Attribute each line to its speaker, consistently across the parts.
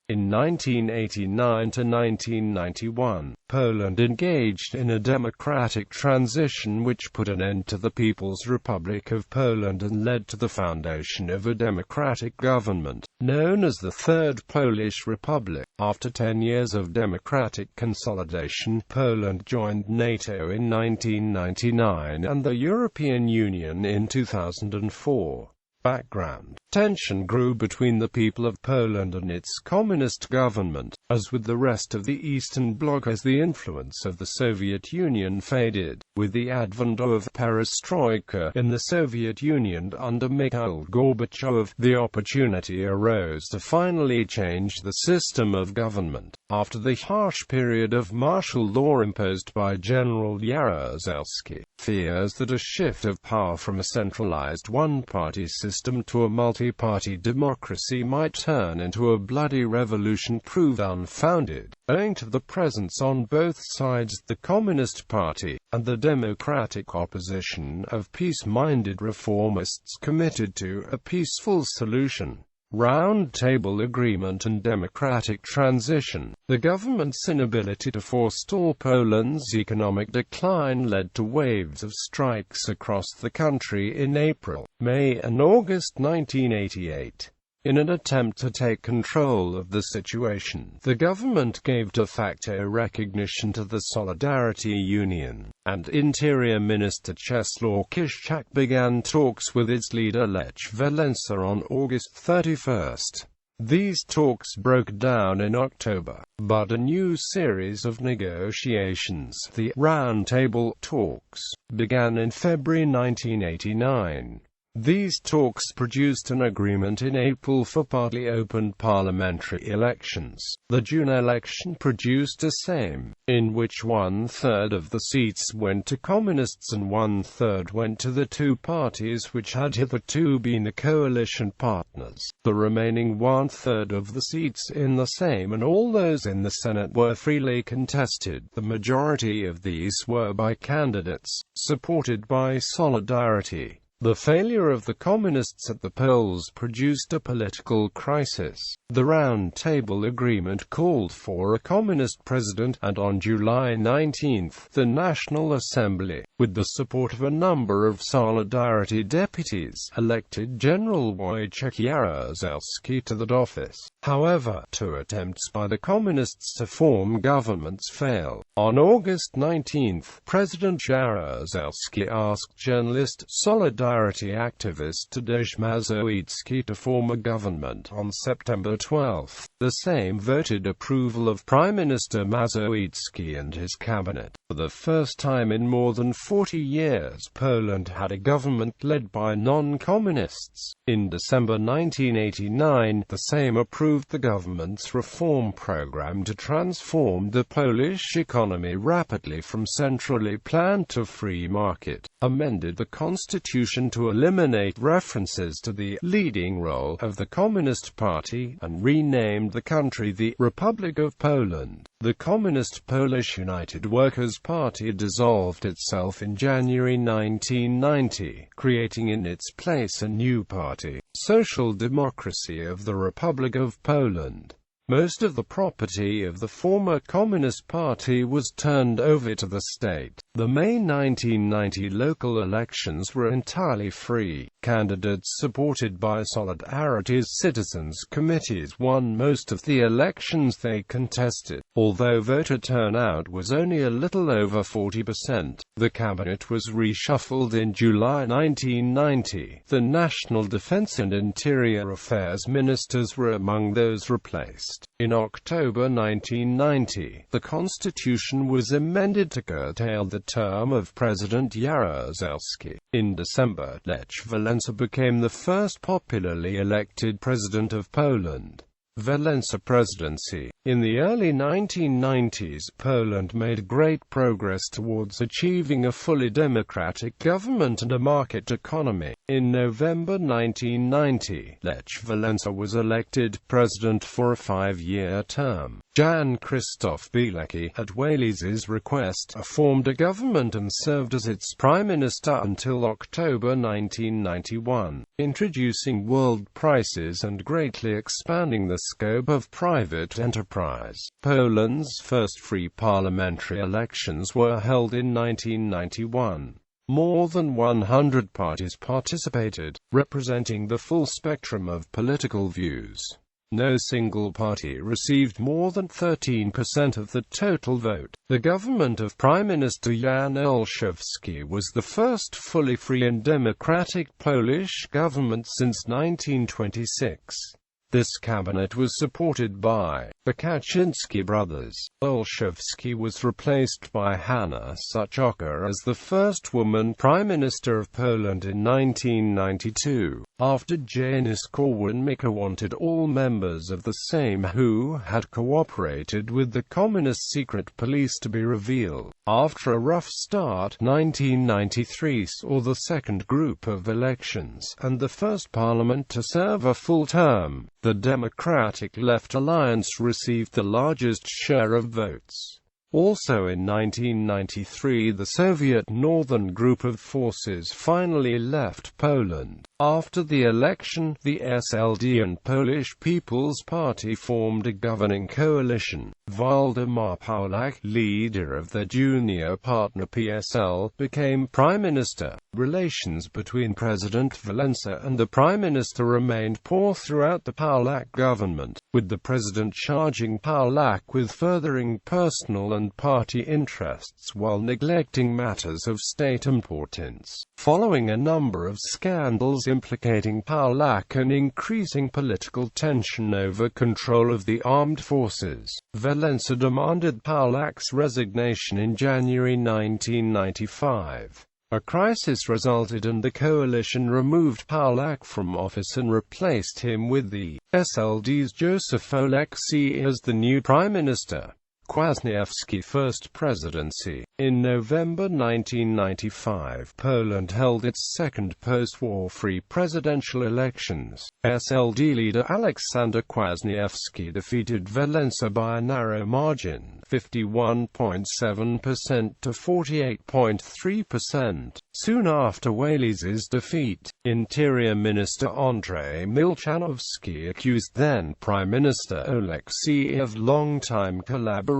Speaker 1: In 1989 to 1991, Poland engaged in a democratic transition which put an end to the People's Republic of Poland and led to the foundation of a democratic government, known as the Third Polish Republic. After 10 years of democratic consolidation, Poland joined NATO in 1999 and the European Union in 2004. Background: tension grew between the people of Poland and its communist government, as with the rest of the Eastern Bloc, as the influence of the Soviet Union faded. With the advent of perestroika in the Soviet Union under Mikhail Gorbachev, the opportunity arose to finally change the system of government. After the harsh period of martial law imposed by General Jaruzelski, fears that a shift of power from a centralized one-party system to a multi-party democracy might turn into a bloody revolution proved unfounded, owing to the presence on both sides, the Communist Party, and the democratic opposition, of peace-minded reformists committed to a peaceful solution. Round Table Agreement and democratic transition. The government's inability to forestall Poland's economic decline led to waves of strikes across the country in April, May and August 1988. In an attempt to take control of the situation, the government gave de facto recognition to the Solidarity Union, and Interior Minister Czesław Kiszczak began talks with its leader Lech Wałęsa on August 31. These talks broke down in October, but a new series of negotiations, the Round Table Talks, began in February 1989. These talks produced an agreement in April for partly open parliamentary elections. The June election produced a Sejm, in which 1/3 of the seats went to communists and 1/3 went to the two parties which had hitherto been the coalition partners. The remaining 1/3 of the seats in the Sejm and all those in the Senate were freely contested. The majority of these were by candidates, supported by Solidarity. The failure of the Communists at the polls produced a political crisis. The Round Table Agreement called for a Communist president, and on July 19, the National Assembly, with the support of a number of Solidarity deputies, elected General Wojciech Jaruzelski to that office. However, two attempts by the Communists to form governments failed. On August 19, President Jaruzelski asked journalist, Solidarity activist Tadeusz Mazowiecki to form a government. On September 12, the Sejm voted approval of Prime Minister Mazowiecki and his cabinet. For the first time in more than 40 years, Poland had a government led by non-communists. In December 1989, the Sejm approved the government's reform program to transform the Polish economy rapidly from centrally planned to free market, amended the constitution to eliminate references to the leading role of the Communist Party, and renamed the country the Republic of Poland. The Communist Polish United Workers' Party dissolved itself in January 1990, creating in its place a new party, Social Democracy of the Republic of Poland. Most of the property of the former Communist Party was turned over to the state. The May 1990 local elections were entirely free. Candidates supported by Solidarity's citizens' committees won most of the elections they contested, although voter turnout was only a little over 40%. The cabinet was reshuffled in July 1990. The National Defense and Interior Affairs ministers were among those replaced. In October 1990, the constitution was amended to curtail the term of President Jaruzelski. In December, Lech Wałęsa became the first popularly elected president of Poland. Wałęsa presidency. In the early 1990s, Poland made great progress towards achieving a fully democratic government and a market economy. In November 1990, Lech Wałęsa was elected president for a 5-year term. Jan Krzysztof Bielecki, at Wałęsa's request, formed a government and served as its prime minister until October 1991, introducing world prices and greatly expanding the scope of private enterprise. Poland's first free parliamentary elections were held in 1991. More than 100 parties participated, representing the full spectrum of political views. No single party received more than 13% of the total vote. The government of Prime Minister Jan Olszewski was the first fully free and democratic Polish government since 1926. This cabinet was supported by the Kaczynski brothers. Olszewski was replaced by Hanna Suchoka as the first woman Prime Minister of Poland in 1992, after Janusz Korwin-Mikke wanted all members of the Sejm who had cooperated with the communist secret police to be revealed. After a rough start, 1993 saw the second group of elections, and the first parliament to serve a full term. The Democratic Left Alliance received the largest share of votes. Also in 1993, the Soviet Northern Group of Forces finally left Poland. After the election, the SLD and Polish People's Party formed a governing coalition. Waldemar Pawlak, leader of their junior partner PSL, became prime minister. Relations between President Wałęsa and the prime minister remained poor throughout the Pawlak government, with the president charging Pawlak with furthering personal and party interests while neglecting matters of state importance. Following a number of scandals implicating Pawlak and increasing political tension over control of the armed forces, Wałęsa demanded Pawlak's resignation in January 1995. A crisis resulted and the coalition removed Pawlak from office and replaced him with the SLD's Józef Oleksy as the new prime minister. Kwasniewski first presidency. In November 1995, Poland held its second post-war free presidential elections. SLD leader Aleksander Kwasniewski defeated Wałęsa by a narrow margin, 51.7% to 48.3%. Soon after Wałęsa's defeat, Interior Minister Andrzej Milczanowski accused then Prime Minister Oleksy of long-time collaboration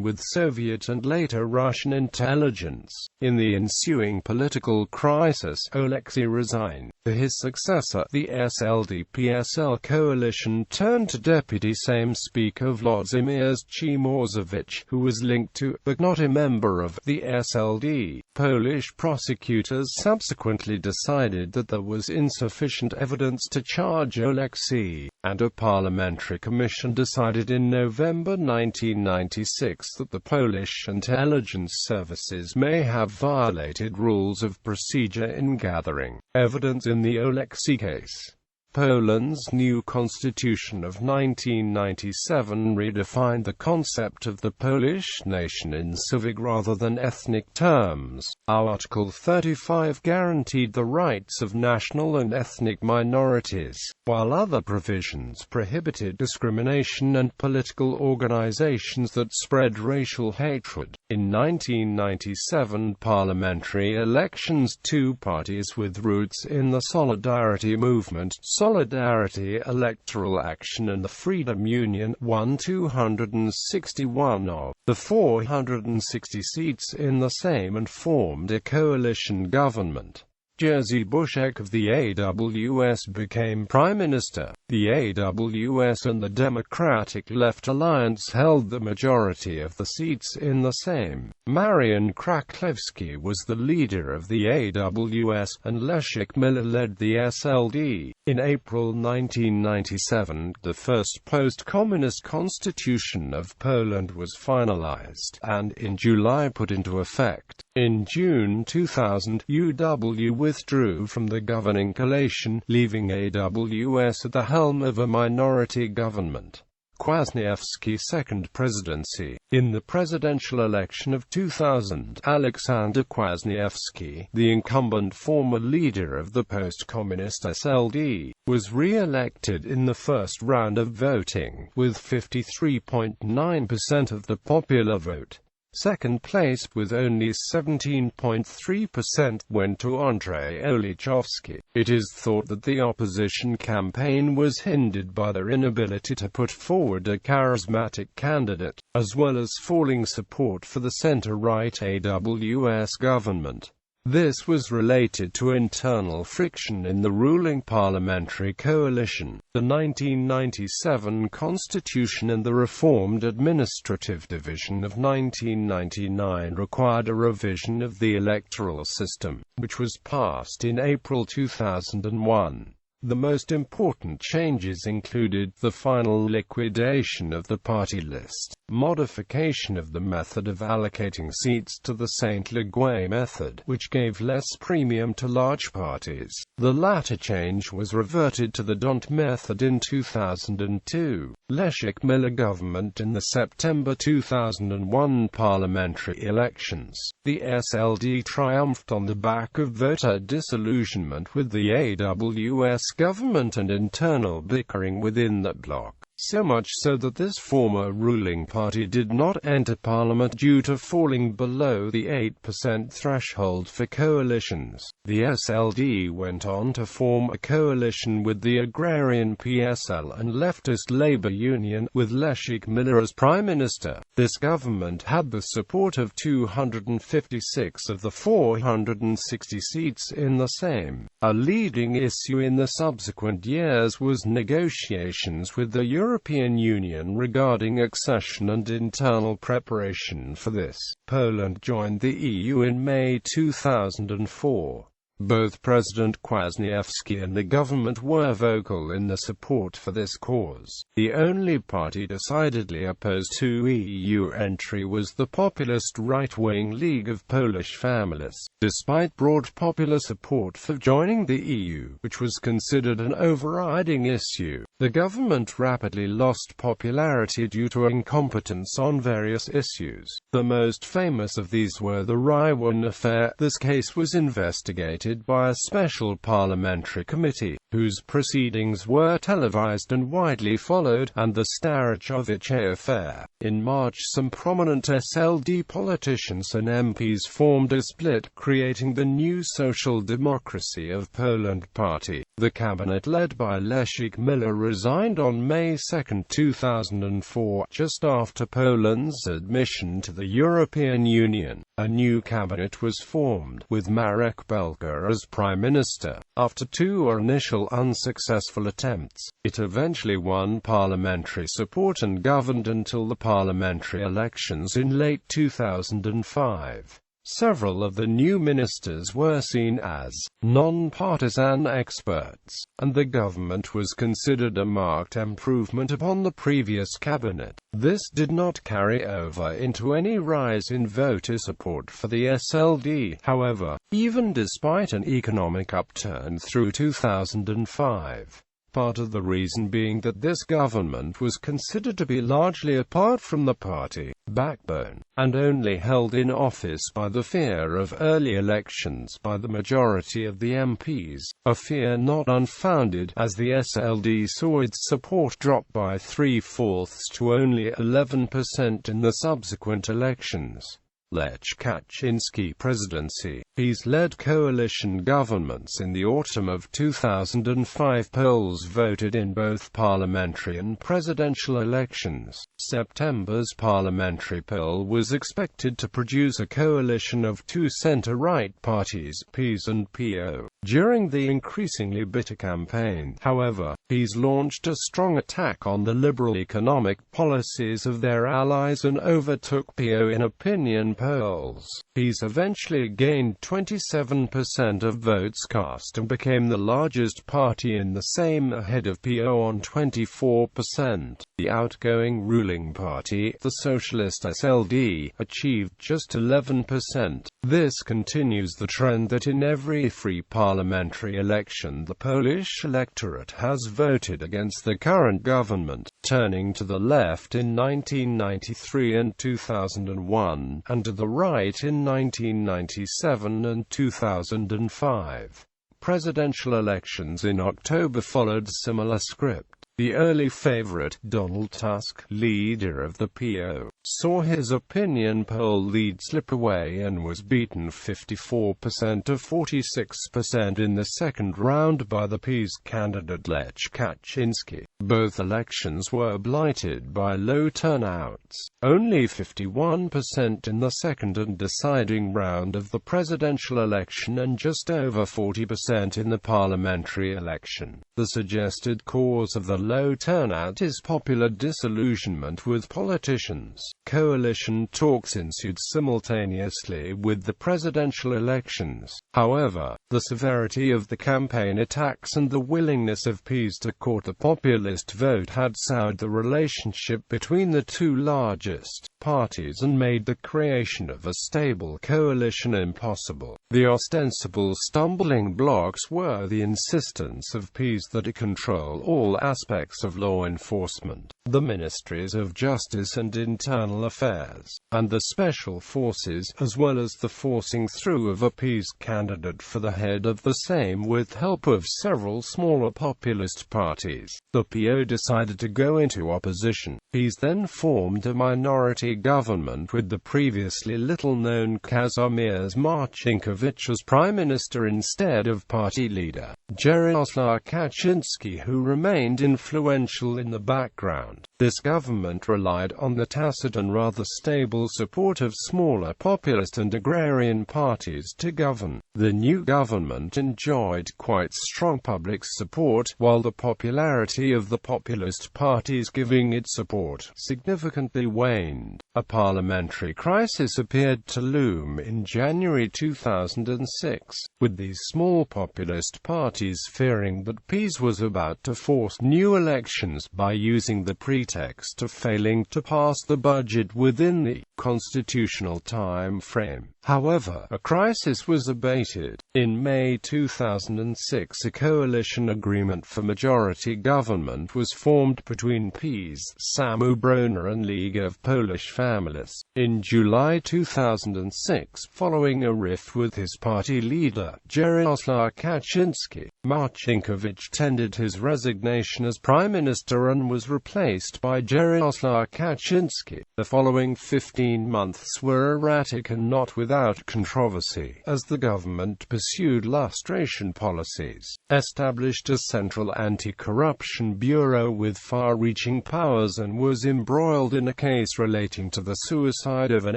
Speaker 1: with Soviet and later Russian intelligence. In the ensuing political crisis, Oleksy resigned. His successor, the SLD-PSL coalition, turned to Deputy Sejm Speaker Włodzimierz Cimorzewicz, who was linked to, but not a member of, the SLD. Polish prosecutors subsequently decided that there was insufficient evidence to charge Oleksy, and a parliamentary commission decided in November 1996 that the Polish intelligence services may have violated rules of procedure in gathering evidence in the Oleksy case. Poland's new constitution of 1997 redefined the concept of the Polish nation in civic rather than ethnic terms. Article 35 guaranteed the rights of national and ethnic minorities, while other provisions prohibited discrimination and political organizations that spread racial hatred. In 1997 parliamentary elections, two parties with roots in the Solidarity movement, Solidarity Electoral Action and the Freedom Union, won 261 of the 460 seats in the Sejm and formed a coalition government. Jerzy Buzek of the AWS became prime minister. The AWS and the Democratic Left Alliance held the majority of the seats in the Sejm. Marian Krzaklewski was the leader of the AWS, and Leszek Miller led the SLD. In April 1997, the first post-communist constitution of Poland was finalized, and in July put into effect. In June 2000, UW withdrew from the governing coalition, leaving AWS at the helm of a minority government. Kwasniewski's second presidency. In the presidential election of 2000, Alexander Kwasniewski, the incumbent former leader of the post-communist SLD, was re-elected in the first round of voting, with 53.9% of the popular vote. Second place, with only 17.3%, went to Andrei Olychovsky. It is thought that the opposition campaign was hindered by their inability to put forward a charismatic candidate, as well as falling support for the center-right AWS government. This was related to internal friction in the ruling parliamentary coalition. The 1997 Constitution and the reformed Administrative Division of 1999 required a revision of the electoral system, which was passed in April 2001. The most important changes included the final liquidation of the party list, modification of the method of allocating seats to the Saint-Leguay method, which gave less premium to large parties. The latter change was reverted to the D'Hondt method in 2002. Leszek Miller government in the September 2001 parliamentary elections. The SLD triumphed on the back of voter disillusionment with the AWS government and internal bickering within that bloc. So much so that this former ruling party did not enter parliament due to falling below the 8% threshold for coalitions. The SLD went on to form a coalition with the agrarian PSL and leftist Labour Union, with Leszek Miller as Prime Minister. This government had the support of 256 of the 460 seats in the Sejm. A leading issue in the subsequent years was negotiations with the European Union regarding accession and internal preparation for this. Poland joined the EU in May 2004. Both President Kwasniewski and the government were vocal in the support for this cause. The only party decidedly opposed to EU entry was the populist right-wing League of Polish Families. Despite broad popular support for joining the EU, which was considered an overriding issue, the government rapidly lost popularity due to incompetence on various issues. The most famous of these were the Raiwan affair. This case was investigated by a special parliamentary committee, whose proceedings were televised and widely followed, and the Starochowice affair. In March, some prominent SLD politicians and MPs formed a split, creating the New Social Democracy of Poland party. The cabinet led by Leszek Miller resigned on May 2, 2004, just after Poland's admission to the European Union. A new cabinet was formed, with Marek Belka as Prime Minister. After two initial unsuccessful attempts, it eventually won parliamentary support and governed until the parliamentary elections in late 2005. Several of the new ministers were seen as non-partisan experts, and the government was considered a marked improvement upon the previous cabinet. This did not carry over into any rise in voter support for the SLD, however, even despite an economic upturn through 2005. Part of the reason being that this government was considered to be largely apart from the party backbone, and only held in office by the fear of early elections by the majority of the MPs, a fear not unfounded, as the SLD saw its support drop by 3/4 to only 11% in the subsequent elections. Lech Kaczynski presidency. PiS-led coalition governments in the autumn of 2005. Poles voted in both parliamentary and presidential elections. September's parliamentary poll was expected to produce a coalition of two center-right parties, PiS and PO. During the increasingly bitter campaign, however, PiS launched a strong attack on the liberal economic policies of their allies and overtook PO in opinion polls. PiS eventually gained 27% of votes cast and became the largest party in the Sejm, ahead of PO on 24%. The outgoing ruling party, the Socialist SLD, achieved just 11%. This continues the trend that in every free parliamentary election the Polish electorate has voted against the current government, turning to the left in 1993 and 2001, and to the right in 1997 and 2005. Presidential elections in October followed similar script. The early favorite, Donald Tusk, leader of the PO, saw his opinion poll lead slip away and was beaten 54% to 46% in the second round by the PiS candidate Lech Kaczynski. Both elections were blighted by low turnouts. Only 51% in the second and deciding round of the presidential election and just over 40% in the parliamentary election. The suggested cause of the low turnout is popular disillusionment with politicians. Coalition talks ensued simultaneously with the presidential elections. However, the severity of the campaign attacks and the willingness of PiS to court the populist vote had soured the relationship between the two largest parties and made the creation of a stable coalition impossible. The ostensible stumbling blocks were the insistence of PiS that it control all aspects of law enforcement, the ministries of justice and internal affairs, and the special forces, as well as the forcing through of a PiS candidate for the head of the Sejm with help of several smaller populist parties. The PO decided to go into opposition. PiS then formed a minority government with the previously little-known Kazimierz Marcinkiewicz as prime minister instead of party leader Jarosław Kaczynski, who remained influential in the background. This government relied on the tacit and rather stable support of smaller populist and agrarian parties to govern. The new government enjoyed quite strong public support, while the popularity of the populist parties giving it support significantly waned. A parliamentary crisis appeared to loom in January 2006, with these small populist parties fearing that PiS was about to force new elections by using the pretext of failing to pass the budget within the constitutional time frame. However, a crisis was abated. In May 2006, a coalition agreement for majority government was formed between PiS, Samoobrona and League of Polish Families. In July 2006, following a rift with his party leader, Jarosław Kaczynski, Marcinkiewicz tendered his resignation as prime minister and was replaced by Jarosław Kaczynski. The following 15 months were erratic and not without controversy, as the government pursued lustration policies, established a central anti-corruption bureau with far-reaching powers, and was embroiled in a case relating to the suicide of an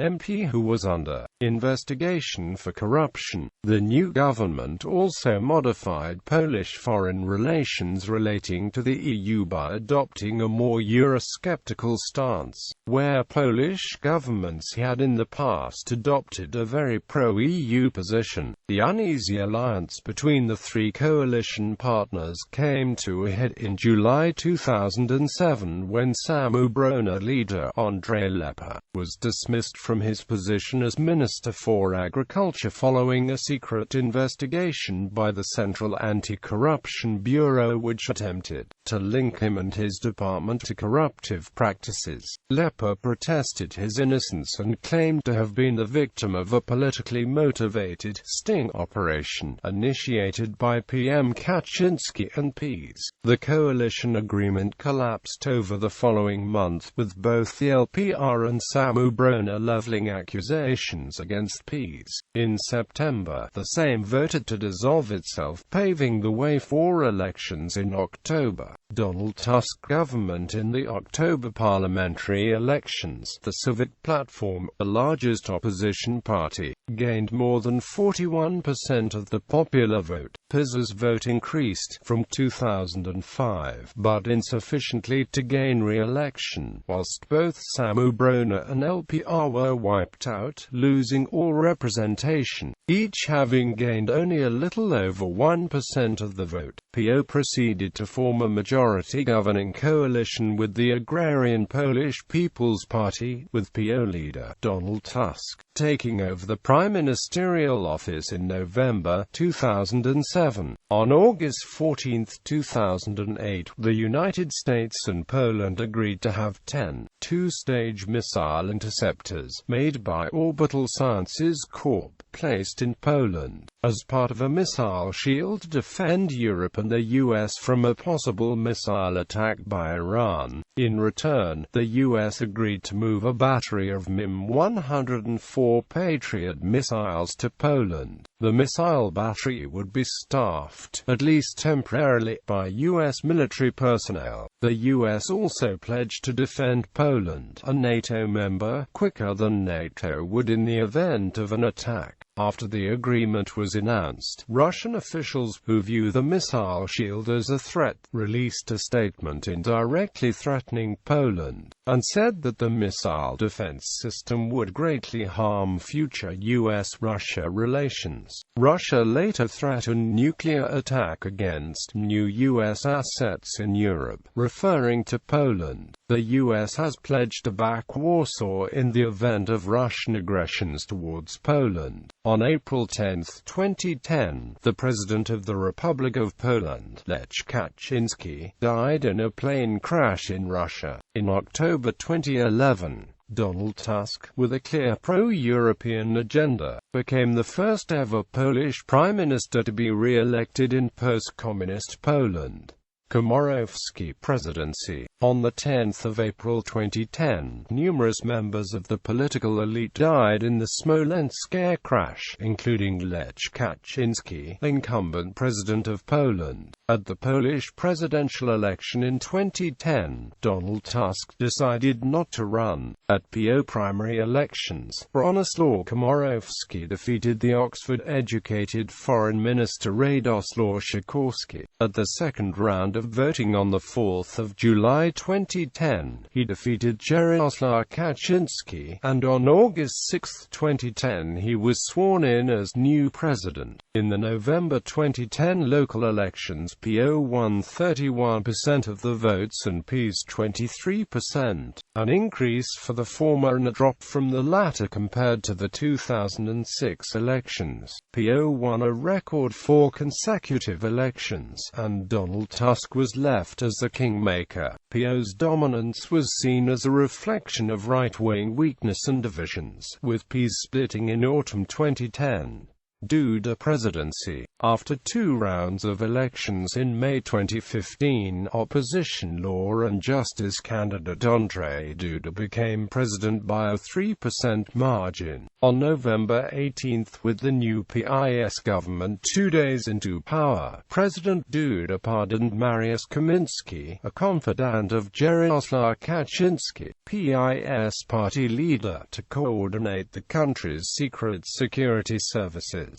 Speaker 1: MP who was under investigation for corruption. The new government also modified Polish foreign relations relating to the EU by adopting a more Eurosceptical stance, where Polish governments had in the past adopted a very pro-EU position. The uneasy alliance between the three coalition partners came to a head in July 2007 when Samoobrona leader Andrzej Lepa was dismissed from his position as Minister for Agriculture following a secret investigation by the Central Anti-Corruption Bureau which attempted to link him and his department to corruptive practices. Lepa protested his innocence and claimed to have been the victim of a politically motivated sting operation initiated by PM Kaczynski and PiS. The coalition agreement collapsed over the following month, with both the LPR and Samoobrona leveling accusations against PiS. In September, the Sejm voted to dissolve itself, paving the way for elections in October. Donald Tusk government in the October parliamentary elections. The Civic Platform, the largest opposition party, gained more than 41% of the popular vote. PiS's vote increased from 2005, but insufficiently to gain re-election, whilst both Samoobrona and LPR were wiped out, losing all representation, each having gained only a little over 1% of the vote. PO proceeded to form a majority governing coalition with the agrarian Polish People's Party, with PO leader Donald Tusk taking over the prime ministerial office in November 2007. On August 14, 2008, the United States and Poland agreed to have 10 two-stage missile interceptors, made by Orbital Sciences Corp., placed in Poland, as part of a missile shield to defend Europe and the US from a possible missile attack by Iran. In return, the US agreed to move a battery of MIM-104 Patriot missiles to Poland. The missile battery would be staffed, at least temporarily, by US military personnel. The US also pledged to defend Poland, a NATO member, quicker than NATO would in the event of an attack. After the agreement was announced, Russian officials, who view the missile shield as a threat, released a statement indirectly threatening Poland, and said that the missile defense system would greatly harm future US-Russia relations. Russia later threatened nuclear attack against new US assets in Europe, referring to Poland. The US has pledged to back Warsaw in the event of Russian aggressions towards Poland. On April 10, 2010, the President of the Republic of Poland, Lech Kaczynski, died in a plane crash in Russia. In October 2011, Donald Tusk, with a clear pro-European agenda, became the first ever Polish Prime Minister to be re-elected in post-communist Poland. Komorowski presidency. On 10 April 2010, numerous members of the political elite died in the Smolensk air crash, including Lech Kaczynski, incumbent president of Poland. At the Polish presidential election in 2010, Donald Tusk decided not to run. At PO primary elections, Bronislaw Komorowski defeated the Oxford-educated Foreign Minister Radoslaw Sikorski. At the second round of voting on 4 July 2010, he defeated Jarosław Kaczynski, and on August 6, 2010 he was sworn in as new president. In the November 2010 local elections, PO won 31% of the votes and PiS 23%, an increase for the former and a drop from the latter compared to the 2006 elections. PO won a record 4 consecutive elections, and Donald Tusk was left as the kingmaker. PO's dominance was seen as a reflection of right-wing weakness and divisions, with PiS splitting in autumn 2010. Duda presidency. After 2 rounds of elections in May 2015, opposition law and justice candidate Andrzej Duda became president by a 3% margin. On November 18, with the new PiS government 2 days into power, President Duda pardoned Mariusz Kaminski, a confidant of Jarosław Kaczynski, PiS party leader, to coordinate the country's secret security services.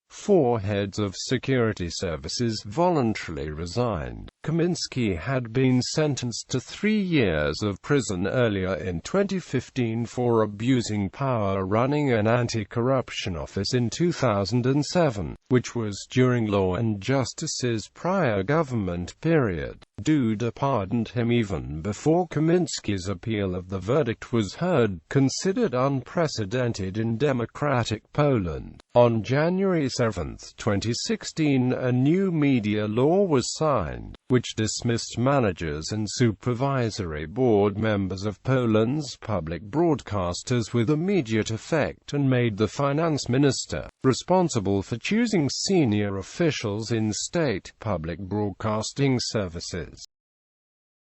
Speaker 1: 4 heads of security services voluntarily resigned. Kaminski had been sentenced to 3 years of prison earlier in 2015 for abusing power running an anti-corruption office in 2007, which was during Law and Justice's prior government period. Duda pardoned him even before Kaminski's appeal of the verdict was heard, considered unprecedented in democratic Poland. On January 7, 2016, a new media law was signed, which dismissed managers and supervisory board members of Poland's public broadcasters with immediate effect and made the finance minister responsible for choosing senior officials in state public broadcasting services.